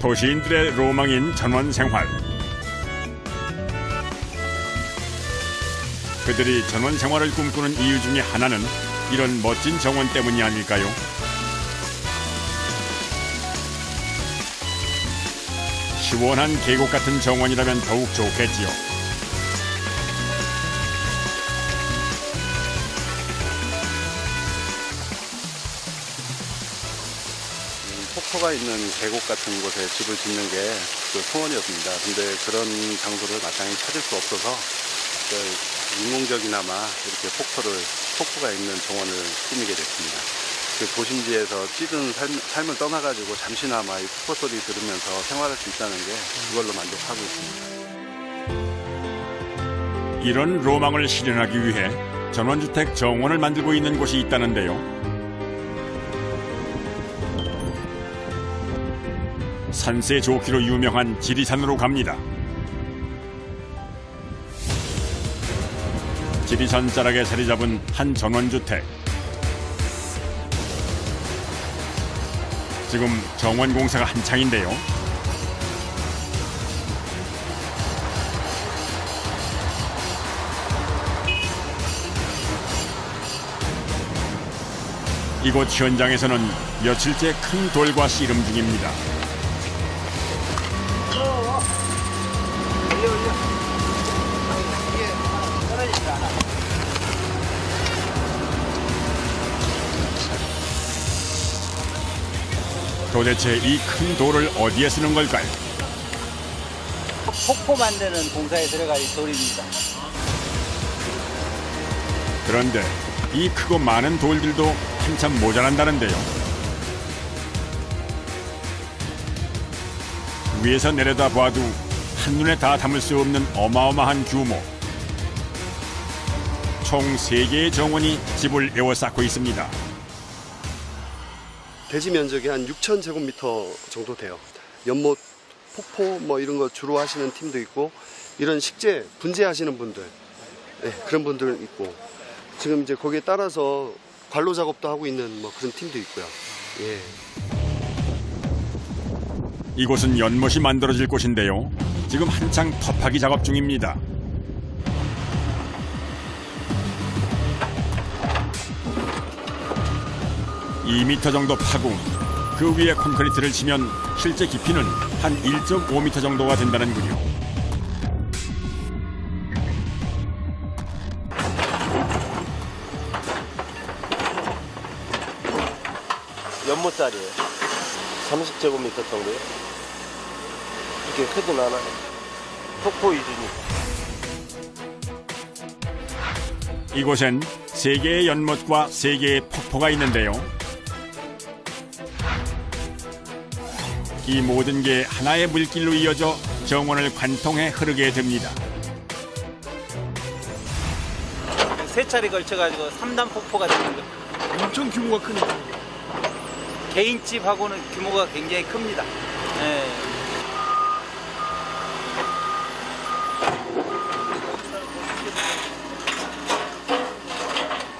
도시인들의 로망인 전원 생활. 그들이 전원 생활을 꿈꾸는 이유 중에 하나는 이런 멋진 정원 때문이 아닐까요? 시원한 계곡 같은 정원이라면 더욱 좋겠지요. 폭포가 있는 계곡 같은 곳에 집을 짓는 게 그 소원이었습니다. 근데 그런 장소를 마땅히 찾을 수 없어서 인공적이나마 이렇게 폭포가 있는 정원을 꾸미게 됐습니다. 그 도심지에서 찌든 삶을 떠나가지고 잠시나마 이 폭포 소리 들으면서 생활할 수 있다는 게 그걸로 만족하고 있습니다. 이런 로망을 실현하기 위해 전원주택 정원을 만들고 있는 곳이 있다는데요. 산세 좋기로 유명한 지리산으로 갑니다. 지리산 자락에 자리 잡은 한 전원주택. 지금 정원 공사가 한창인데요. 이곳 현장에서는 며칠째 큰 돌과 씨름 중입니다. 도대체 이 큰 돌을 어디에 쓰는 걸까요? 폭포 만드는 공사에 들어갈 돌입니다. 그런데 이 크고 많은 돌들도 한참 모자란다는데요. 위에서 내려다 봐도 한눈에 다 담을 수 없는 어마어마한 규모. 총 3개의 정원이 집을 에워싸고 있습니다. 대지 면적이 한 6,000제곱미터 정도 돼요. 연못, 폭포 뭐 이런 거 주로 하시는 팀도 있고, 이런 식재, 분재하시는 분들, 그런 분들 있고, 지금 이제 거기에 따라서 관로 작업도 하고 있는 뭐 그런 팀도 있고요. 예. 이곳은 연못이 만들어질 곳인데요. 지금 한창 터파기 작업 중입니다. (2m) 정도 파고 그 위에 콘크리트를 치면 실제 깊이는 한 1.5m 정도가 된다는군요. 연못짜리예요. 30제곱미터 정도요. 이게 크진 않아요. 폭포 위주니까. 이곳엔 3개의 연못과 3개의 폭포가 있는데요. 이 모든 게 하나의 물길로 이어져 정원을 관통해 흐르게 됩니다. 세 차례 걸쳐가지고 3단 폭포가 되는 거예요. 엄청 규모가 크니까. 개인집하고는 규모가 굉장히 큽니다. 네.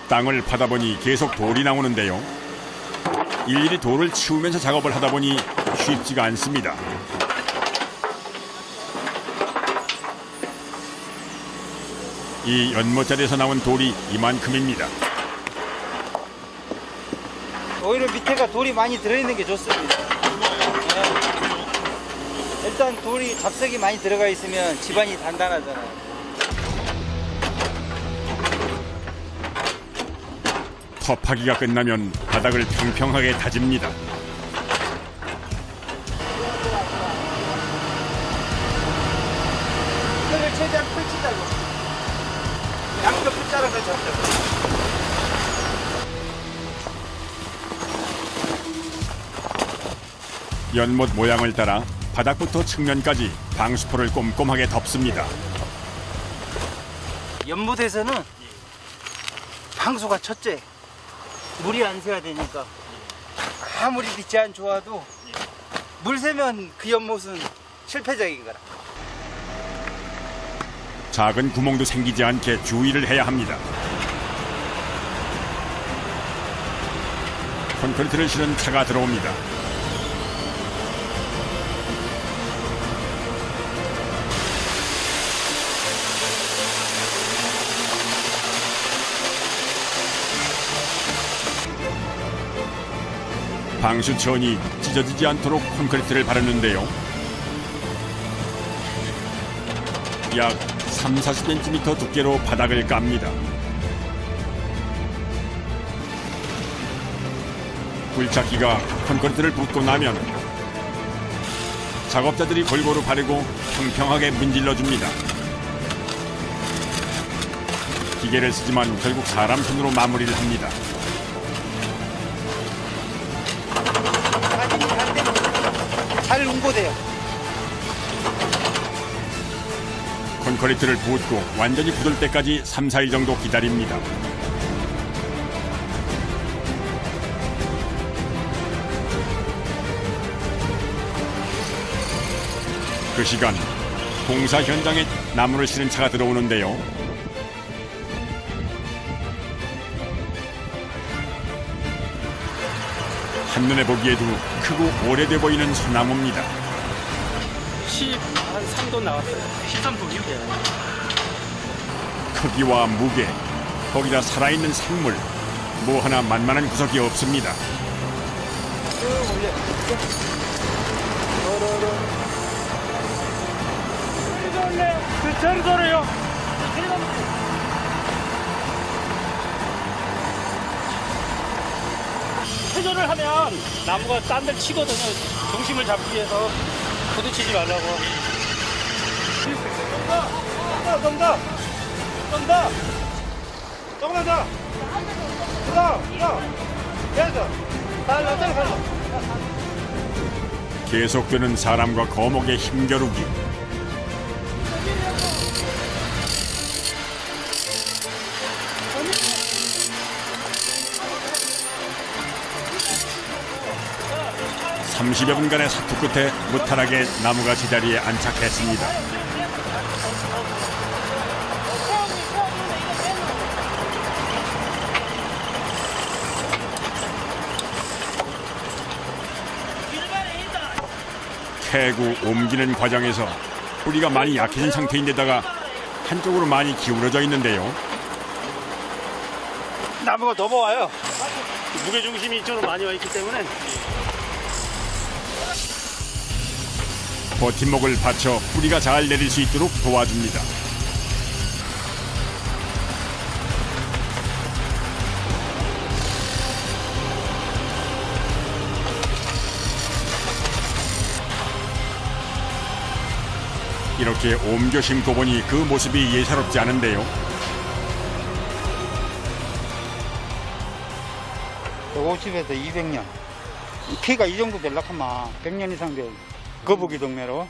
땅을 파다 보니 계속 돌이 나오는데요. 일일이 돌을 치우면서 작업을 하다 보니 쉽지가 않습니다. 이 연못자리에서 나온 돌이 이만큼입니다. 오히려 밑에가 돌이 많이 들어있는 게 좋습니다. 네. 일단 돌이 잡석이 많이 들어가 있으면 집안이 단단하잖아요. 터파기가 끝나면 바닥을 평평하게 다집니다. 흙을 최대한 펼치자고. 양쪽 끝자락을 잡자고. 연못 모양을 따라 바닥부터 측면까지 방수포를 꼼꼼하게 덮습니다. 연못에서는 방수가 첫째. 물이 안 새야 되니까 아무리 밑이 안 좋아도 물 새면 그 연못은 실패적인 거라. 작은 구멍도 생기지 않게 주의를 해야 합니다. 콘크리트를 실은 차가 들어옵니다. 방수천이 찢어지지 않도록 콘크리트를 바르는데요. 약 30-40cm 두께로 바닥을 깝니다. 굴착기가 콘크리트를 붓고 나면 작업자들이 골고루 바르고 평평하게 문질러줍니다. 기계를 쓰지만 결국 사람 손으로 마무리를 합니다. 잘 응고돼요. 콘크리트를 붓고 완전히 굳을 때까지 3-4일 정도 기다립니다. 그 시간 공사 현장에 나무를 실은 차가 들어오는데요. 한눈에 보기에도 크고 오래돼 보이는 소나무입니다. 13돈 나왔어요. 13돈이요? 크기와 무게, 거기다 살아있는 생물, 뭐 하나 만만한 구석이 없습니다. 그 전설이요. 회전을 하면 나무가 딴 데 치거든요. 중심을 잡기 위해서 부딪히지 말라고. 좀 더. 조금만 더. 됐어. 갈라. 계속되는 사람과 거목의 힘겨루기. (30여) 분간의 사투 끝에 무탈하게 나무가 제자리에 안착했습니다. 캐고 옮기는 과정에서 뿌리가 많이 약해진 상태인데다가 한쪽으로 많이 기울어져 있는데요. 나무가 넘어와요. 무게중심이 이쪽으로 많이 와 있기 때문에. 버팀목을 받쳐 뿌리가 잘 내릴 수 있도록 도와줍니다. 이렇게 옮겨 심고 보니 그 모습이 예사롭지 않은데요. 150에서 200년. 키가 이 정도 되려면 100년 이상 돼요. 거북이 동네로.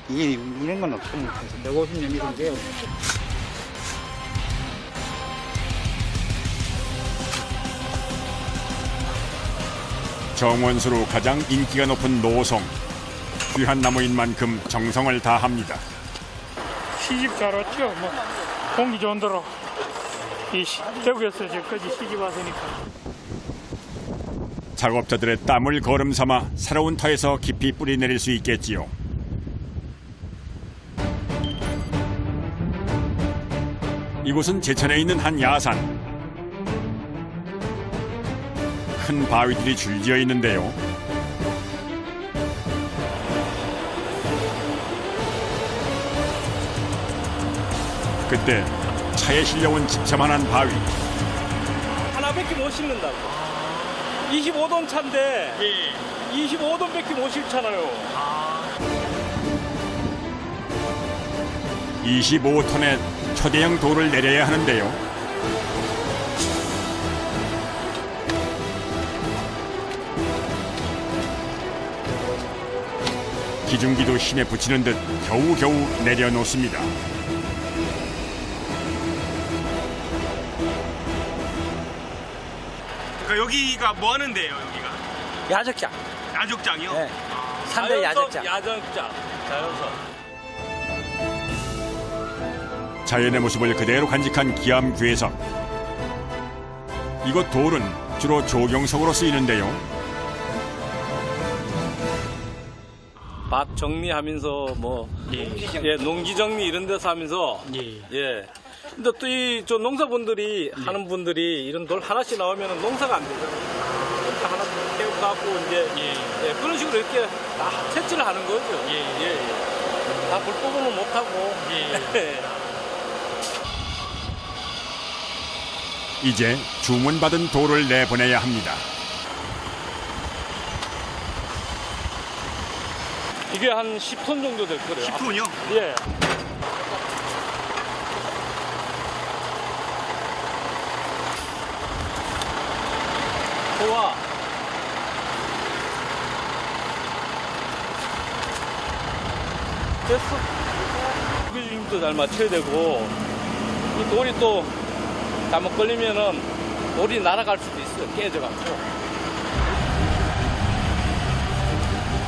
이런 건 없습니다. 150년 이상 돼요. 정원수로 가장 인기가 높은 노송. 귀한 나무인 만큼 정성을 다합니다. 시집 잘 왔죠. 뭐 공기 좋은 데로 이 대구에서 저까지 시집 왔으니까. 작업자들의 땀을 거름 삼아 새로운 터에서 깊이 뿌리 내릴 수 있겠지요. 이곳은 제천에 있는 한 야산. 큰 바위들이 줄지어 있는데요. 그때 차에 실려온 집차만한 바위. 하나밖에 못 싣는다고. 25돈 차인데 25돈밖에 못 싣잖아요. 25톤의 초대형 돌을 내려야 하는데요. 기중기도 힘에 붙이는 듯 겨우겨우 내려놓습니다. 그러니까 여기가 뭐 하는데요, 여기가? 야적장. 야적장이요? 네. 3대 야적장. 자연석. 자연의 모습을 그대로 간직한 기암괴석. 이곳 돌은 주로 조경석으로 쓰이는데요. 밭 정리하면서 뭐 농지 정리 이런 데서 하면서 예. 근데 또 이 저 농사분들이 하는 분들이 이런 돌 하나씩 나오면 농사가 안 되잖아요. 하나 태우고 갖고 이제 예, 그런 식으로 이렇게 다 채취를 하는 거죠. 예. 다 불법으로는 못하고. 이제 주문받은 돌을 내보내야 합니다. 이게 한 10톤 정도 될 거예요. 10톤이요? 예. 소화. 됐어. 무게중심도 잘 맞춰야 되고, 이 돌이 또 잘못 걸리면은 돌이 날아갈 수도 있어요. 깨져갖고.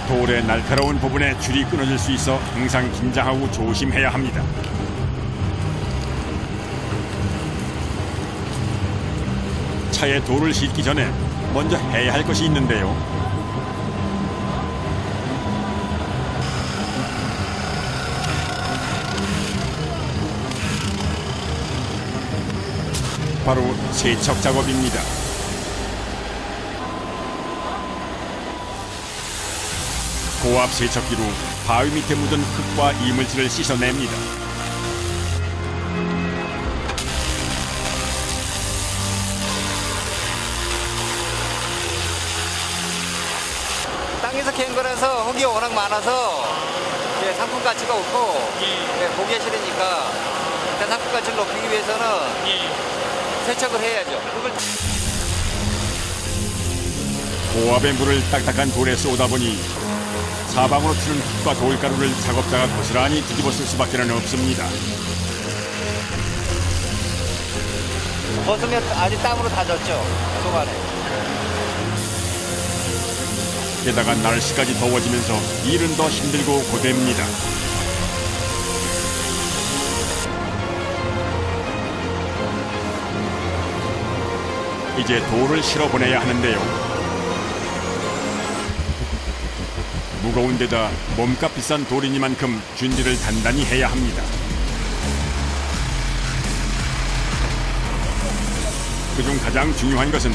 돌의 날카로운 부분에 줄이 끊어질 수 있어 항상 긴장하고 조심해야 합니다. 차에 돌을 싣기 전에 먼저 해야 할 것이 있는데요. 바로 세척 작업입니다. 고압 세척기로 바위 밑에 묻은 흙과 이물질을 씻어냅니다. 땅에서 캔 거라서 흙이 워낙 많아서 이제 상품 가치가 없고 보기가 싫으니까 일단 상품 가치를 높이기 위해서는 세척을 해야죠. 흙을 고압의 물을 딱딱한 돌에 쏟아 보니 사방으로 튀는 흙과 돌가루를 작업자가 고스란히 뒤집어 쓸 수밖에 없습니다. 벗으면 아주 땀으로 다 젖죠. 속안에. 게다가 날씨까지 더워지면서 일은 더 힘들고 고됩니다. 이제 돌을 실어 보내야 하는데요. 무거운 데다 몸값 비싼 돌이니만큼 준비를 단단히 해야 합니다. 그중 가장 중요한 것은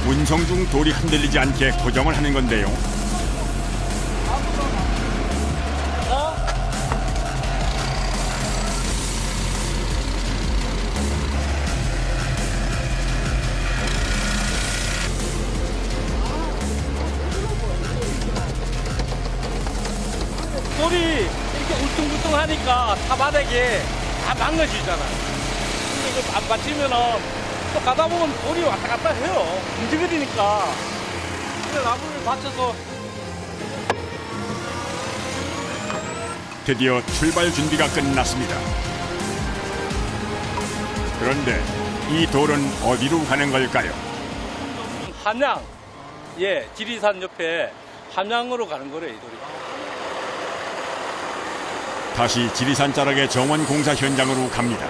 운송 중 돌이 흔들리지 않게 고정을 하는 건데요. 돌이 이렇게 울퉁불퉁하니까 타바닥에 다 망가지잖아. 근데 이거 안 받치면은 또 가다 보면 돌이 왔다 갔다 해요. 움직이니까. 그래서 나무를 받쳐서 드디어 출발 준비가 끝났습니다. 그런데 이 돌은 어디로 가는 걸까요? 함양, 예, 지리산 옆에 함양으로 가는 거래요, 이 돌이. 다시 지리산 자락의 정원 공사 현장으로 갑니다.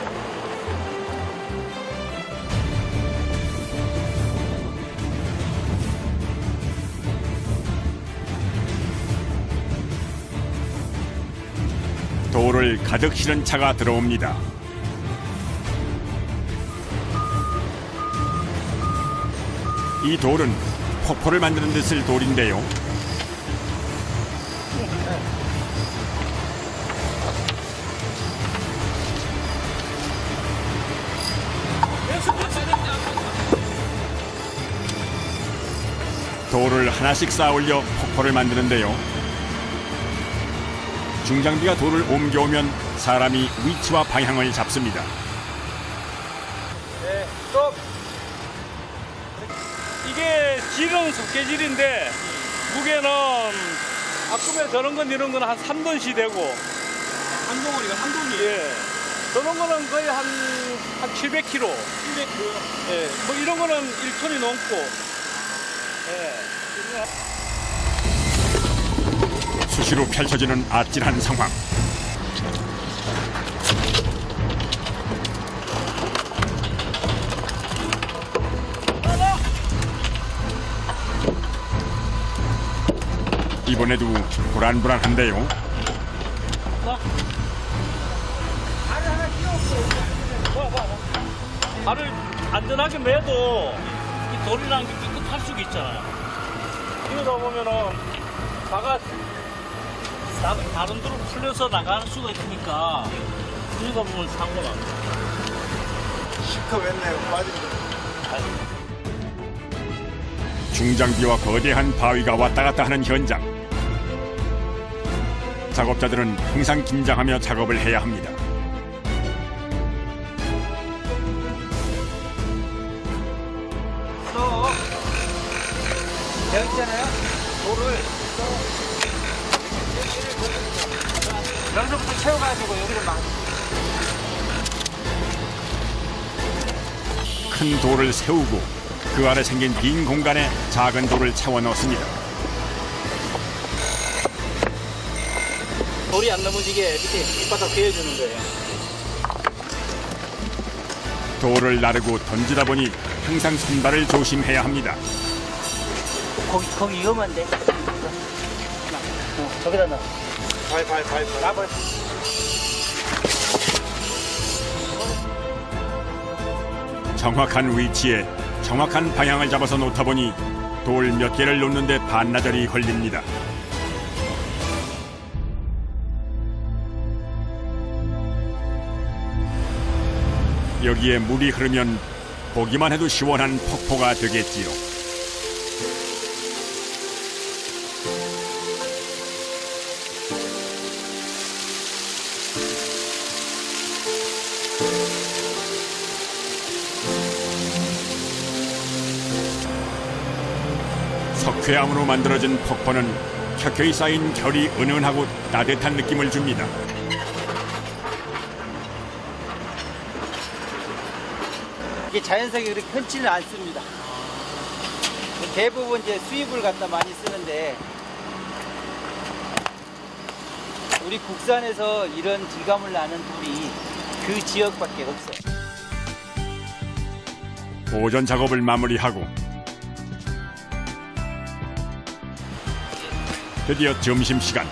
돌을 가득 실은 차가 들어옵니다. 이 돌은 폭포를 만드는 데 쓸 돌인데요. 돌을 하나씩 쌓아 올려 폭포를 만드는데요. 중장비가 돌을 옮겨오면 사람이 위치와 방향을 잡습니다. 네, 스톱. 이게 질은 석회질인데 무게는 아까면 저런 건 이런 거는 한 3톤씩 되고 한 덩어리가 한 톤이에요. 예. 저런 거는 거의 한 700kg. 700kg. 예. 뭐 이런 거는 1톤이 넘고. 예. 수시로 펼쳐지는 아찔한 상황. 이번에도 불안불안한데요. 발을 안전하게 매도 이 돌이라는 게 깨끗할 수가 있잖아요. 이러다 보면은 다가 다른 데로 풀려서 나갈 수가 있으니까 이러다 보면 사고가 납니다. 시커맸네요. 빠진 거. 중장비와 거대한 바위가 왔다 갔다 하는 현장. 작업자들은 항상 긴장하며 작업을 해야 합니다. 여기 있잖아요. 돌을 여기서부터 채워가지고 여기를 막 큰 돌을 세우고 그 아래 생긴 빈 공간에 작은 돌을 채워 넣습니다. 돌이 안 넘어지게 밑에 밑바닥 베어주는 거예요. 돌을 나르고 던지다 보니 항상 손발을 조심해야 합니다. 거기 위험한데. 저기다 놔. 발. 정확한 위치에 정확한 방향을 잡아서 놓다 보니 돌 몇 개를 놓는데 반나절이 걸립니다. 여기에 물이 흐르면 보기만 해도 시원한 폭포가 되겠지요. 석회암으로 만들어진 폭포는 켜켜이 쌓인 결이 은은하고 따뜻한 느낌을 줍니다. 이게 자연석이 그렇게 흔치는 않습니다. 대부분 이제 수입을 갖다 많이 쓰는데 우리 국산에서 이런 질감을 나는 돌이 그 지역밖에 없어요. 보존 작업을 마무리하고 드디어 점심시간.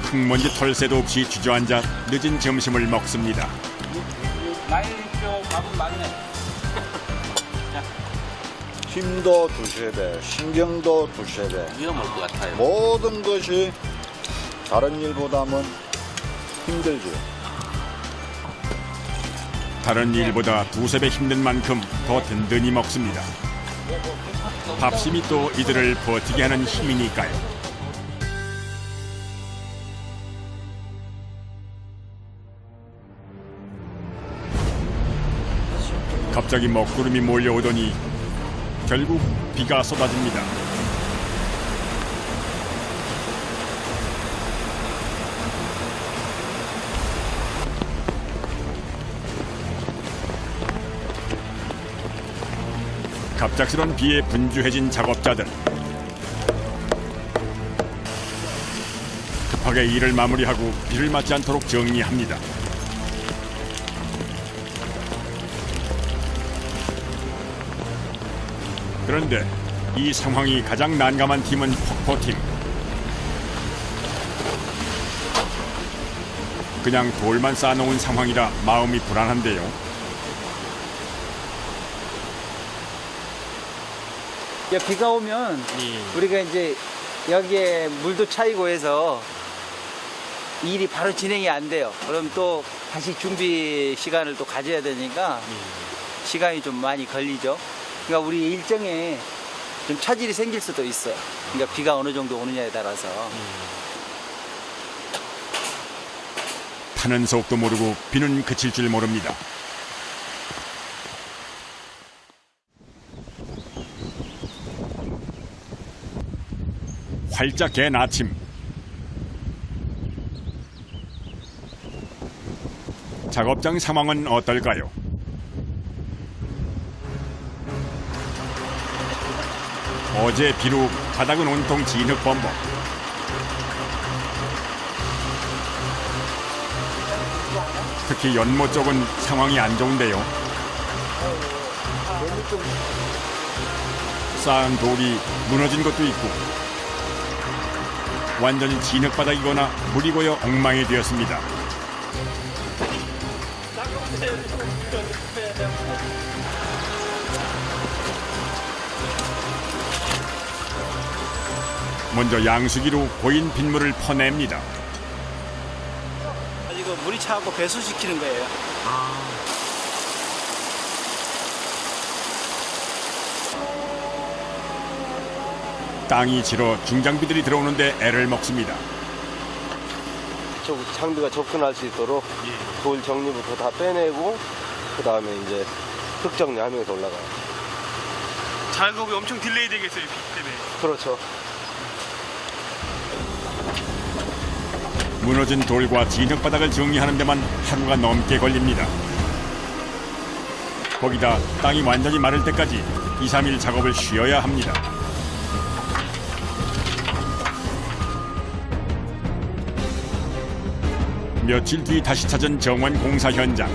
흙먼지 털새도 없이 주저앉아 늦은 점심을 먹습니다. 나이표 밥은 맞네. 힘도 두셔야 돼, 신경도 두셔야 돼. 위험할 것 같아요. 모든 것이 다른 일보다는 힘들지. 다른 일보다 두세 배 힘든 만큼 더 든든히 먹습니다. 밥심이 또 이들을 버티게 하는 힘이니까요. 갑자기 먹구름이 몰려오더니 결국 비가 쏟아집니다. 갑작스런 비에 분주해진 작업자들. 급하게 일을 마무리하고 비를 맞지 않도록 정리합니다. 그런데 이 상황이 가장 난감한 팀은 폭포팀. 그냥 돌만 쌓아놓은 상황이라 마음이 불안한데요. 비가 오면 우리가 이제 여기에 물도 차이고 해서 일이 바로 진행이 안 돼요. 그럼 또 다시 준비 시간을 또 가져야 되니까 시간이 좀 많이 걸리죠. 그러니까 우리 일정에 좀 차질이 생길 수도 있어요. 그러니까 비가 어느 정도 오느냐에 따라서. 타는 속도 모르고 비는 그칠 줄 모릅니다. 활짝 갠 아침. 작업장 상황은 어떨까요? 어제 비로 바닥은 온통 진흙범벅. 특히 연못 쪽은 상황이 안 좋은데요. 쌓은 돌이 무너진 것도 있고 완전히 진흙바닥이거나 물이 고여 엉망이 되었습니다. 먼저 양수기로 고인 빗물을 퍼냅니다. 이거 물이 차고 배수시키는 거예요. 땅이 질어 중장비들이 들어오는데 애를 먹습니다. 장비가 접근할 수 있도록 돌 정리부터 다 빼내고 그 다음에 이제 흙 정리하면서 올라가요. 작업이 엄청 딜레이 되겠어요, 비 때문에. 그렇죠. 무너진 돌과 진흙바닥을 정리하는 데만 하루가 넘게 걸립니다. 거기다 땅이 완전히 마를 때까지 2, 3일 작업을 쉬어야 합니다. 며칠 뒤 다시 찾은 정원 공사 현장.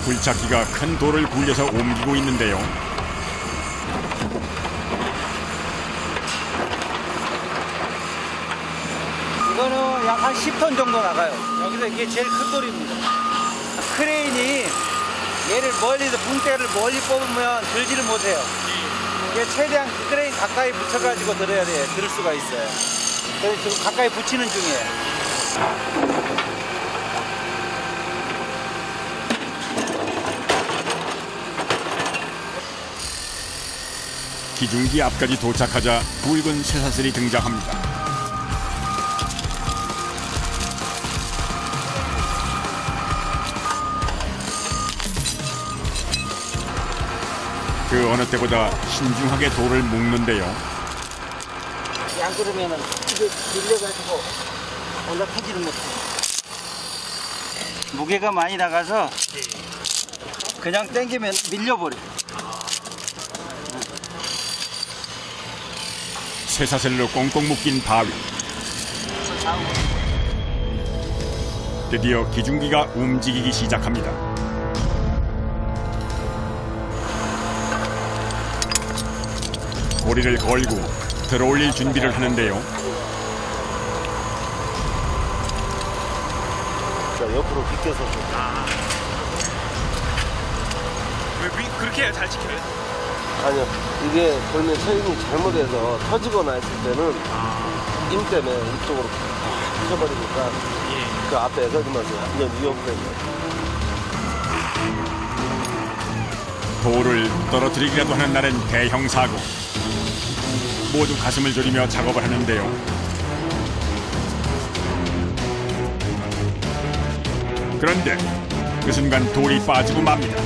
굴착기가 큰 돌을 굴려서 옮기고 있는데요. 이거는 약 한 10톤 정도 나가요. 여기서 이게 제일 큰 돌입니다. 크레인이 얘를 멀리서 붕대를 멀리 뽑으면 들지를 못해요. 이게 최대한 크레인 가까이 붙여가지고 들어야 돼요. 들을 수가 있어요. 그래서 지금 가까이 붙이는 중이에요. 기중기 앞까지 도착하자 굵은 쇠사슬이 등장합니다. 그 어느 때보다 신중하게 돌을 묶는데요. 안 그러면은 이게 밀려가지고 올라타지를 못해요. 무게가 많이 나가서 그냥 당기면 밀려버려요. 쇠사슬로 꽁꽁 묶인 바위. 드디어 기중기가 움직이기 시작합니다. 고리를 걸고 들어올릴 준비를 하는데요. 자, 옆으로 비껴서. 왜 그렇게 해야 잘 지켜요? 아니요. 이게 돌면 체인이 잘못해서 터지거나 했을 때는 힘 때문에 이쪽으로 펴버리니까 그 앞에 에서지면서 완전 위험해요. 돌을 떨어뜨리기라도 하는 날엔 대형 사고. 모두 가슴을 졸이며 작업을 하는데요. 그런데 그 순간 돌이 빠지고 맙니다.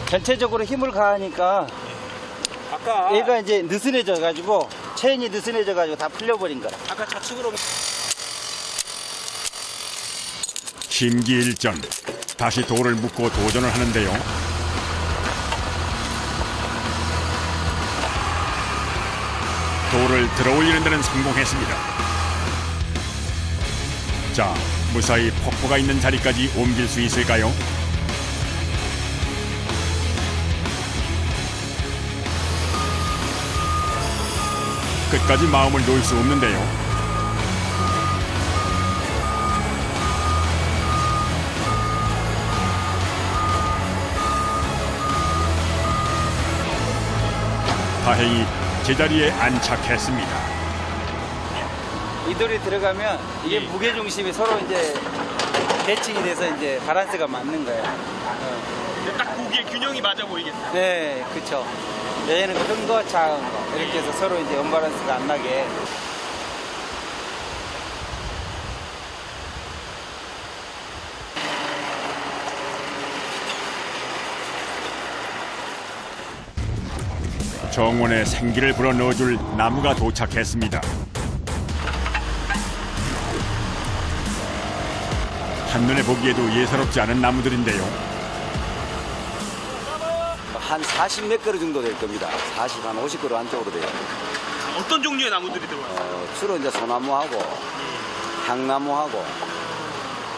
전체적으로 힘을 가하니까 아까 얘가 이제 느슨해져가지고 체인이 느슨해져가지고 다 풀려버린 거야. 아까 좌측으로 심기일전. 다시 돌을 묶고 도전을 하는데요. 돌을 들어올리는 데는 성공했습니다. 자, 무사히 폭포가 있는 자리까지 옮길 수 있을까요? 끝까지 마음을 놓을 수 없는데요. 다행히 제자리에 안착했습니다. 이 돌이 들어가면 이게 무게 중심이 서로 이제 대칭이 돼서 이제 밸런스가 맞는 거예요. 딱 보기에 균형이 맞아 보이겠어요. 네, 그렇죠. 얘는 큰 거, 작은 거 이렇게 해서 서로 이제 언밸런스가 안 나게. 정원에 생기를 불어넣어줄 나무가 도착했습니다. 한눈에 보기에도 예사롭지 않은 나무들인데요. 한 40 몇 그루 정도 될 겁니다. 40, 한 50그루 안쪽으로 돼요. 어떤 종류의 나무들이 들어와요? 주로 이제 소나무하고 향나무하고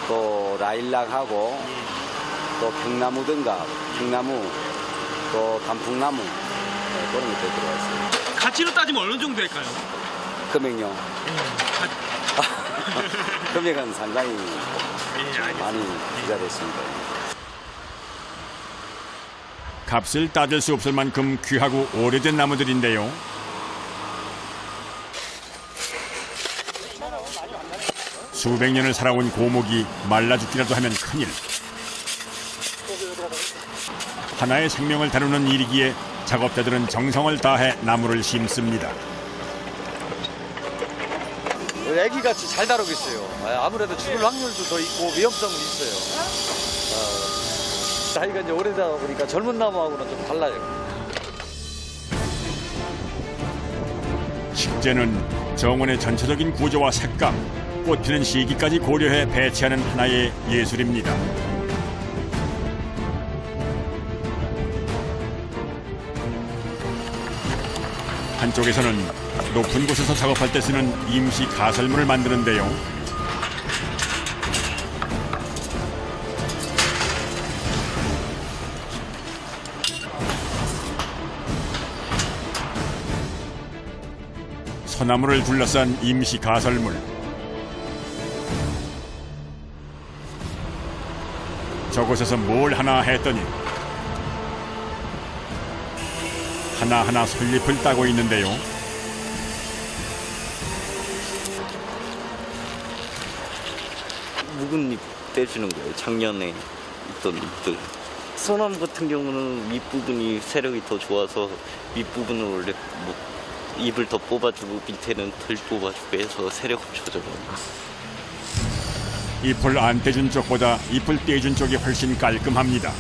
또 라일락하고 또 벽나무든가 빙나무, 또 단풍나무 그런 것들 들어가 있어요. 가치로 따지면 어느 정도 될까요? 금액요. 금액은 상당히 많이 부자됐습니다. 값을 따질 수 없을 만큼 귀하고 오래된 나무들인데요. 수백 년을 살아온 고목이 말라 죽기라도 하면 큰일. 하나의 생명을 다루는 일이기에 작업자들은 정성을 다해 나무를 심습니다. 애기같이 잘 다루고 있어요. 아무래도 죽을 확률도 더 있고 위험성은 있어요. 나이가 이제 오래다 보니까 젊은 나무하고는 좀 달라요. 식재는 정원의 전체적인 구조와 색감, 꽃피는 시기까지 고려해 배치하는 하나의 예술입니다. 한쪽에서는 높은 곳에서 작업할 때 쓰는 임시 가설물을 만드는데요. 소나무를 둘러싼 임시 가설물. 저곳에서 뭘 하나 했더니 하나하나 솔잎을 따고 있는데요. 묵은 잎 떼주는 거예요. 작년에 있던 잎들. 소나무 같은 경우는 윗부분이 세력이 더 좋아서 윗부분을 원래 잎을 더 뽑아주고 밑에는 덜 뽑아주고 해서 세력을 조절합니다. 잎을 안 떼준 쪽보다 잎을 떼준 쪽이 훨씬 깔끔합니다.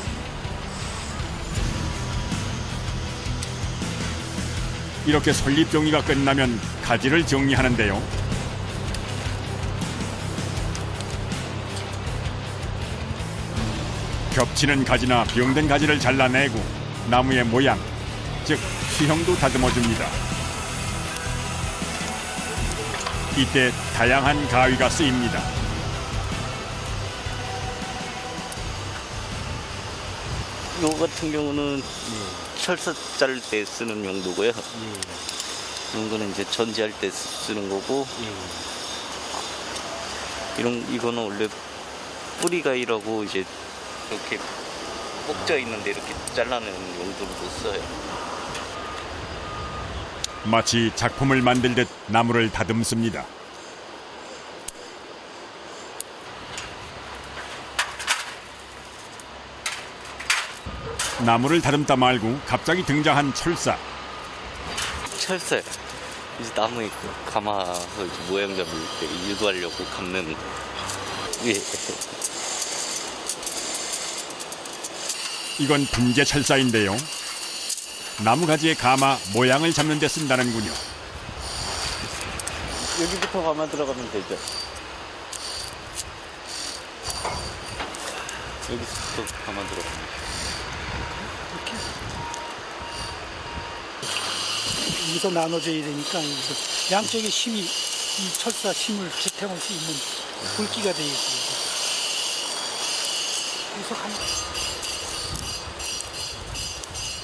이렇게 솔잎 정리가 끝나면 가지를 정리하는데요. 겹치는 가지나 병든 가지를 잘라내고 나무의 모양, 즉 수형도 다듬어줍니다. 이때 다양한 가위가 쓰입니다. 요 같은 경우는 철사 자를 때 쓰는 용도고요. 이런 거는 이제 전지할 때 쓰는 거고, 이거는 원래 뿌리 가위라고 이제 이렇게 꼭져 있는데 이렇게 잘라내는 용도로도 써요. 마치 작품을 만들듯 나무를 다듬습니다. 나무를 다듬다 말고 갑자기 등장한 철사. 철사 이제 나무에 감아서 이제 모양 잡을 때 유도하려고 감는. 예. 이건 분재 철사인데요. 나무 가지에 감아 모양을 잡는 데 쓴다는군요. 여기부터 감아 들어가면 되죠. 여기부터 감아 들어가면. 여기서 나눠져야 되니까 여기서 양쪽에 심이 이 철사 심을 지탱할 수 있는 굵기가 되어 있습니다. 그래서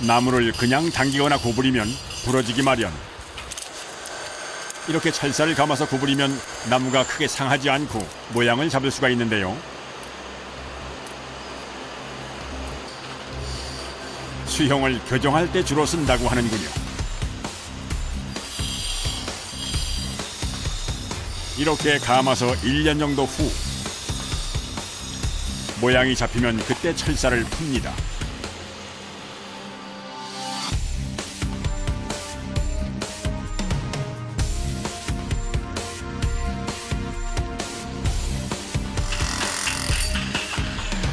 나무를 그냥 당기거나 구부리면 부러지기 마련. 이렇게 철사를 감아서 구부리면 나무가 크게 상하지 않고 모양을 잡을 수가 있는데요. 수형을 교정할 때 주로 쓴다고 하는군요. 이렇게 감아서 1년 정도 후 모양이 잡히면 그때 철사를 풉니다.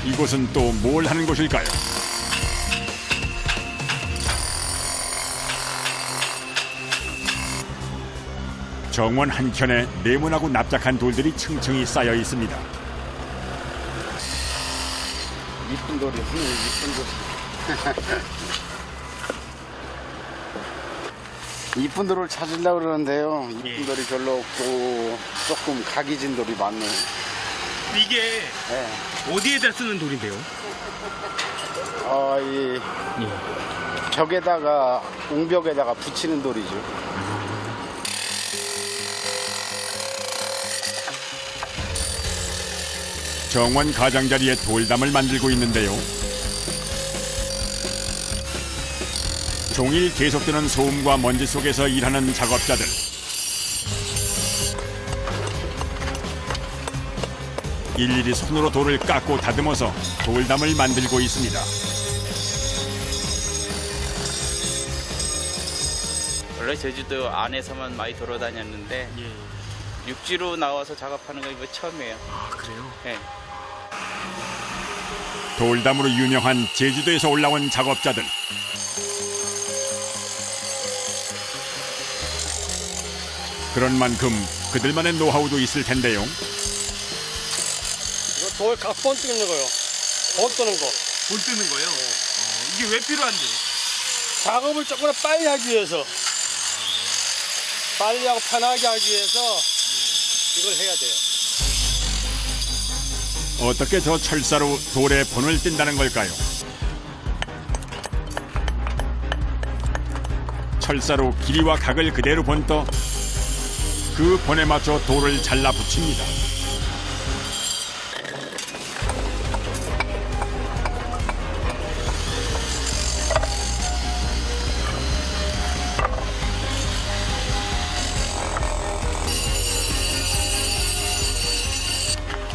이곳은 또 뭘 하는 곳일까요? 정원 한켠에 네모나고 납작한 돌들이 층층이 쌓여 있습니다. 이쁜 돌이 이쁜 돌. 이쁜 돌을 찾으려고 그러는데요. 이쁜 돌이 별로 없고 조금 각이진 돌이 많네요. 이게 네. 어디에다 쓰는 돌인데요? 이 벽에다가 웅벽에다가 붙이는 돌이죠. 정원 가장자리에 돌담을 만들고 있는데요. 종일 계속되는 소음과 먼지 속에서 일하는 작업자들. 일일이 손으로 돌을 깎고 다듬어서 돌담을 만들고 있습니다. 원래 제주도 안에서만 많이 돌아다녔는데 육지로 나와서 작업하는 거 이거 처음이에요. 아, 그래요? 네. 돌담으로 유명한 제주도에서 올라온 작업자들. 그런 만큼 그들만의 노하우도 있을 텐데요. 이거 돌 각본 뜨는 거요. 본 뜨는 거. 본 뜨는 거요? 이게 왜 필요한데요? 작업을 조금 빨리 하기 위해서. 빨리 하고 편하게 하기 위해서 이걸 해야 돼요. 어떻게 저 철사로 돌에 본을 띈다는 걸까요? 철사로 길이와 각을 그대로 본떠 그 본에 맞춰 돌을 잘라 붙입니다.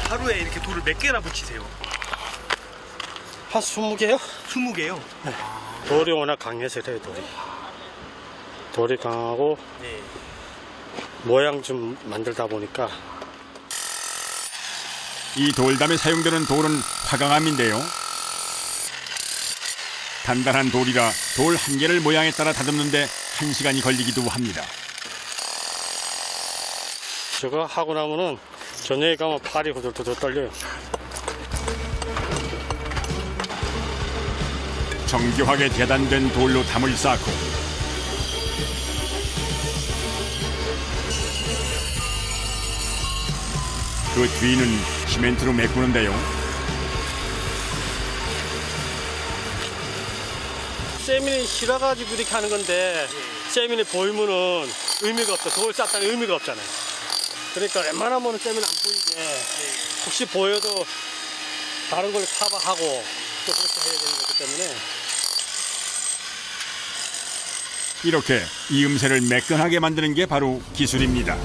하루에 이렇게 돌을 몇 개나 붙이세요? 한 20개요? 20개요? 돌이 워낙 강해서 그래요, 돌이. 돌이 강하고 네. 모양 좀 만들다 보니까 이 돌담에 사용되는 돌은 화강암인데요. 단단한 돌이라 돌 한 개를 모양에 따라 다듬는데 1시간이 걸리기도 합니다. 저거 하고 나면은 저녁에 가면 팔이 후들후들 떨려요. 정교하게 계단된 돌로 담을 쌓고 그 뒤는 시멘트로 메꾸는데요. 세민이 실어가지고 이렇게 하는 건데 세민이 보이면은 의미가 없어. 돌 쌌다는 의미가 없잖아요. 그러니까 웬만하면 세민 안 보이게 혹시 보여도 다른 걸 커버하고 또 그렇게 해야 되는 거기 때문에 이렇게 이음새를 매끈하게 만드는 게 바로 기술입니다.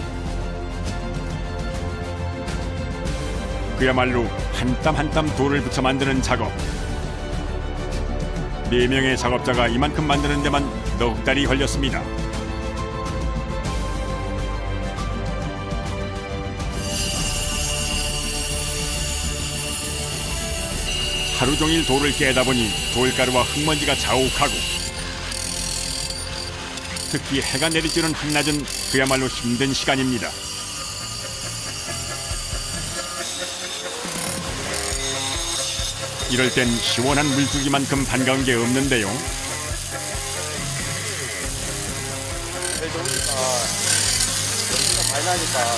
그야말로 한 땀 한 땀 돌을 붙여 만드는 작업. 4명의 작업자가 이만큼 만드는 데만 넉 달이 걸렸습니다. 하루 종일 돌을 깨다 보니 돌가루와 흙먼지가 자욱하고 특히 해가 내리쬐는 한낮은 그야말로 힘든 시간입니다. 이럴 땐 시원한 물줄기만큼 반가운 게 없는데요. 많이 나니까.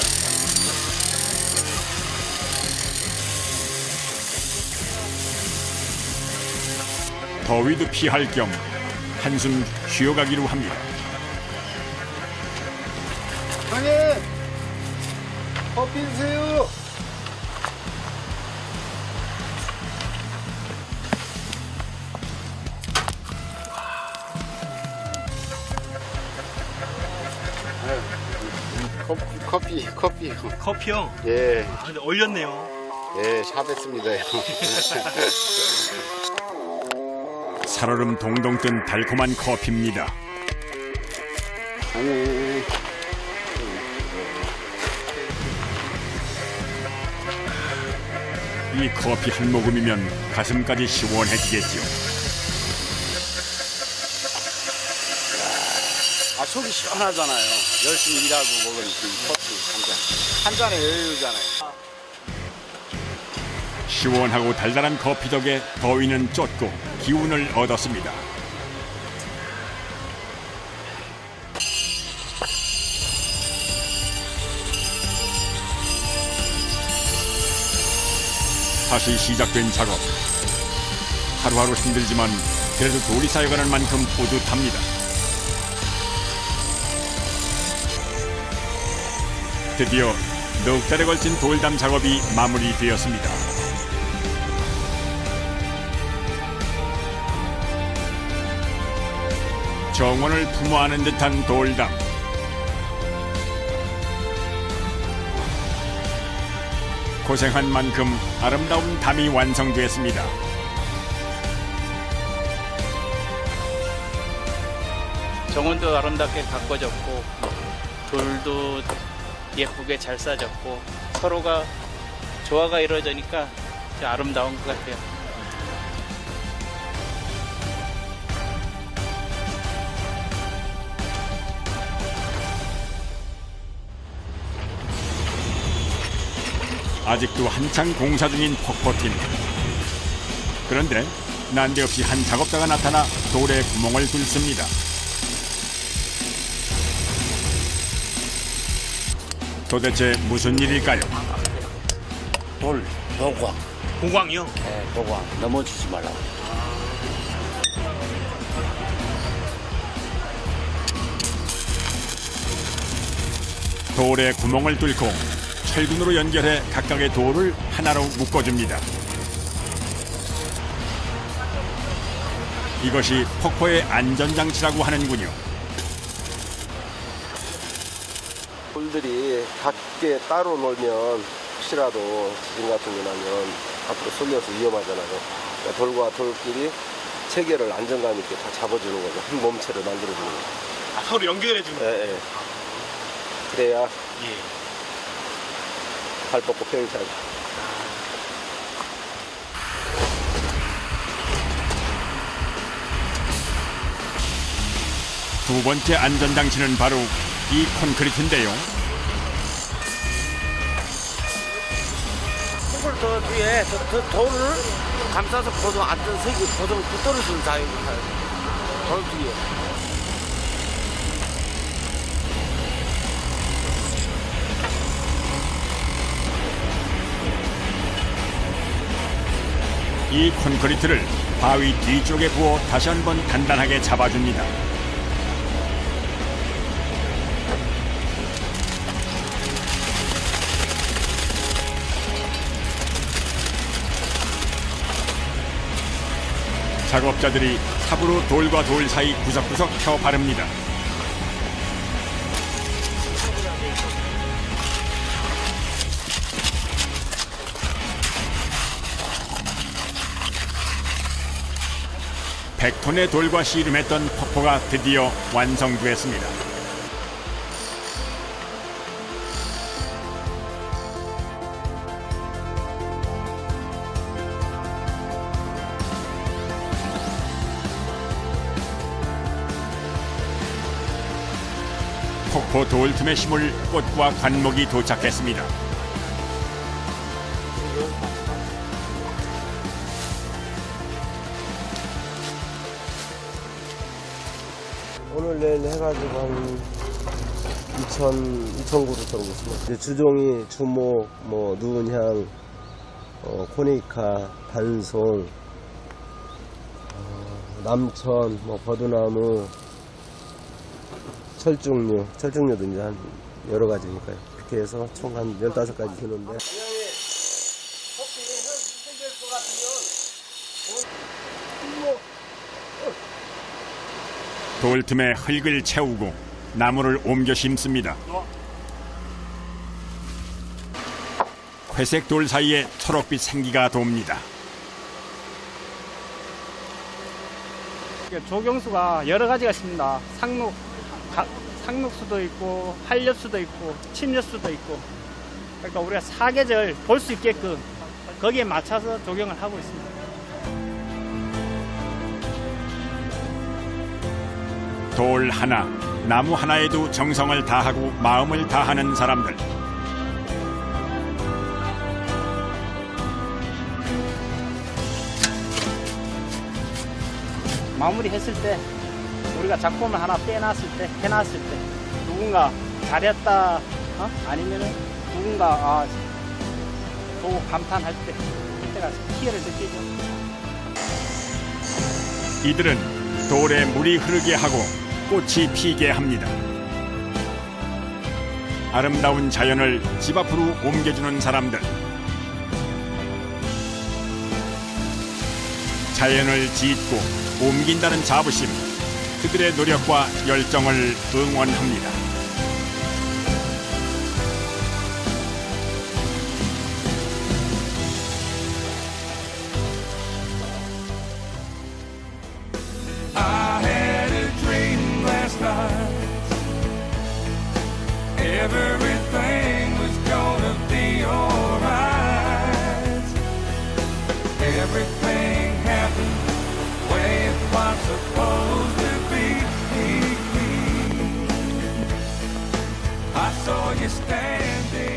더위도 피할 겸 한숨 쉬어가기로 합니다. 형님! 커피 드세요! 커피. 커피요? 예, 아, 근데 얼렸네요. 예, 샤베스입니다. 살얼음 동동 뜬 달콤한 커피입니다. 아니, 이 커피 한 모금이면 가슴까지 시원해지겠죠. 속이 시원하잖아요. 열심히 일하고 먹은 이 커피 한 잔. 한 잔에 여유잖아요. 시원하고 달달한 커피 덕에 더위는 쫓고 기운을 얻었습니다. 다시 시작된 작업. 하루하루 힘들지만 그래도 돌이 쌓여가는 만큼 뿌듯합니다. 드디어 넉 달에 걸친 돌담 작업이 마무리되었습니다. 정원을 품어 안은 듯한 돌담. 고생한 만큼 아름다운 담이 완성되었습니다. 정원도 아름답게 가꿔졌고 돌도 예쁘게 잘 싸졌고 서로가 조화가 이루어지니까 진짜 아름다운 것 같아요. 아직도 한창 공사 중인 폭포팀. 그런데 난데없이 한 작업자가 나타나 돌에 구멍을 뚫습니다. 도대체 무슨 일일까요? 돌, 도광. 보광이요? 네, 도광. 넘어지지 말라고. 돌에 구멍을 뚫고 철근으로 연결해 각각의 돌을 하나로 묶어줍니다. 이것이 폭포의 안전장치라고 하는군요. 돌들이 각게 따로 놓으면 혹시라도 지진 같은 게 나면 앞으로 쏠려서 위험하잖아요. 그러니까 돌과 돌끼리 체계를 안정감 있게 다 잡아주는 거죠. 한 몸체를 만들어주는 거죠. 아, 서로 연결해주는 거예요? 예, 예. 그래야 예. 발 뻗고 뼈를 차고. 두 번째 안전장치는 바로 이 콘크리트인데요. 이걸 더 뒤에 더 돌을 감싸서 고정 안전 색이 고정 붙들어주는 작업을 해요. 돌 뒤에. 이 콘크리트를 바위 뒤쪽에 부어 다시 한번 단단하게 잡아줍니다. 작업자들이 삽으로 돌과 돌 사이 구석구석 펴 바릅니다. (100톤의) 돌과 씨름했던 폭포가 드디어 완성됐습니다. 폭포 돌 틈에 심을 꽃과 관목이 도착했습니다. 오늘 내일 해가지고 한 2,000그루 정도 있습니다. 이제 주종이 주목, 뭐 누운향, 코니카, 단송, 남천, 뭐 버드나무, 철쭉류도 이제 한 여러 가지니까요. 이렇게 해서 총 한 15가지 되는데. 돌 틈에 흙을 채우고 나무를 옮겨 심습니다. 회색 돌 사이에 초록빛 생기가 돕니다. 조경수가 여러 가지가 있습니다. 상록수도 있고 한렵수도 있고 침렵수도 있고, 그러니까 우리가 사계절 볼 수 있게끔 거기에 맞춰서 조경을 하고 있습니다. 돌 하나, 나무 하나에도 정성을 다하고 마음을 다하는 사람들. 마무리했을 때, 우리가 작품을 하나 빼놨을 때, 해놨을 때, 누군가 잘했다, 아니면은 누군가 보고 감탄할 때, 그때가 때라서 피해를 느끼죠. 이들은 돌에 물이 흐르게 하고 꽃이 피게 합니다. 아름다운 자연을 집 앞으로 옮겨주는 사람들. 자연을 짓고 옮긴다는 자부심, 그들의 노력과 열정을 응원합니다. I had a dream last night. Everything was gonna be alright. Everything happened the way it was supposed to be. I saw you standing